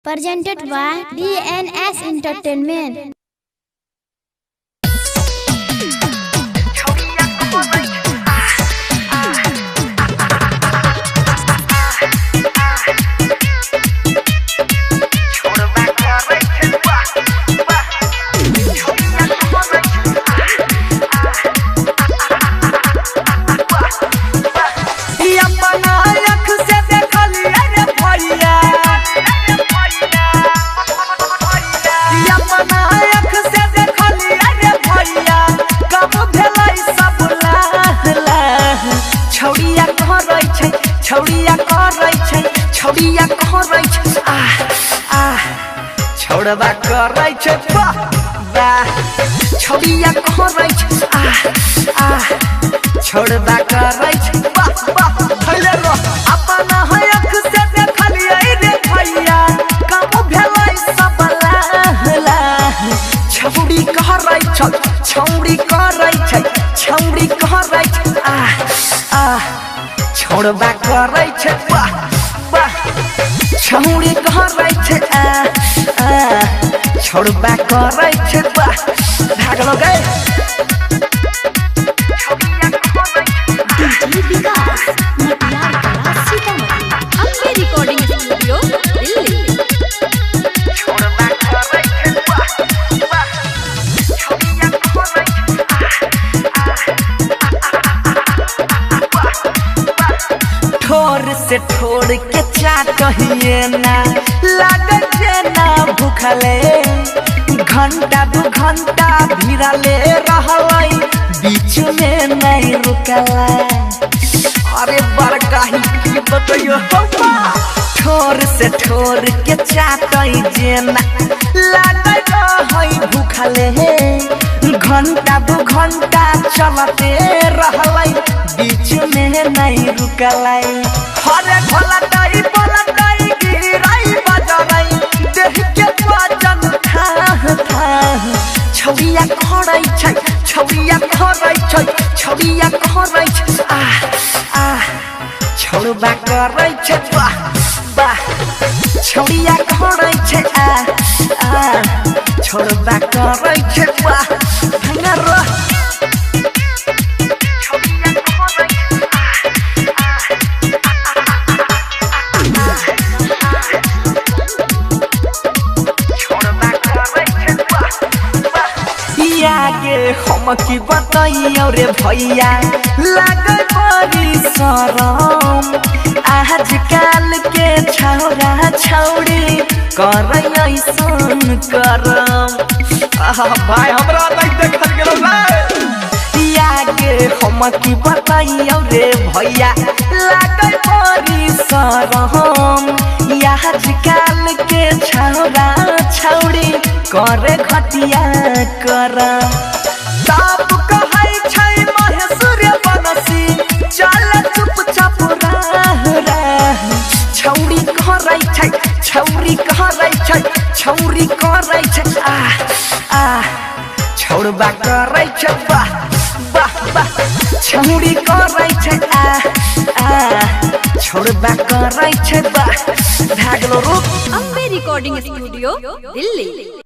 Presented by DNS Entertainment. छौड़िया कहरै छै छोड़बा करै छै छौड़िया कहरै छै छोड़बा करै छै खैले रो अपन हयक से देखलियै रे भैया कब भेलै सब लाहला छौड़ी कहरै छै छौड़ी करै छै छौड़ी कहरै छै छोड़बा करै छै छौड़ी कहरै छै छोड़बा करै छै भागलो गे डीजे विकास मटियार कला सीतामढ़ी अम्बे रिकॉर्डिंग स्टूडियो दिल्ली छोड़बा करै छै ठोर से ठोर के चाटहिए ना लागे जे ना भूखले घंटा दू घंटा भिड़ले रहलै बीच में नहीं रुकला अरे बड़का ही की बतइयो ठोर से ठोर के चाटई जे ना लागे रहै भूखले घंटा दू घंटा चलते रहलै बीच में नहीं रुकलै हरे घोलटई पलटई गिरई बजरई देख के वजन छौड़िया कहरै छै छौड़िया कहरै छै छौड़िया कहरै छै छोड़बा करै छै छौड़िया कहरै छै छोड़बा करै छै भंगरो आगे हम की बताइयो रे भैया लागे बड़ी शरम आजकल के छौरा छौड़ी करे ऐसन करम भाई हमरा नहीं देखल गेलो आगे हम की बताइयो रे भैया लागे बड़ी शरम आजकल के छौरा छौड़ी करे घटिया कर सब कहै छै महेश्वर बनसी चल चुपचाप रह छौड़ी कहरै छै छौड़ी कहरै छै छौड़ी कहरै छै छोड़बा करै छै छौड़ी कहरै छै छोड़बा करै छै भागलो रूप अम्बे रिकॉर्डिंग स्टूडियो दिल्ली।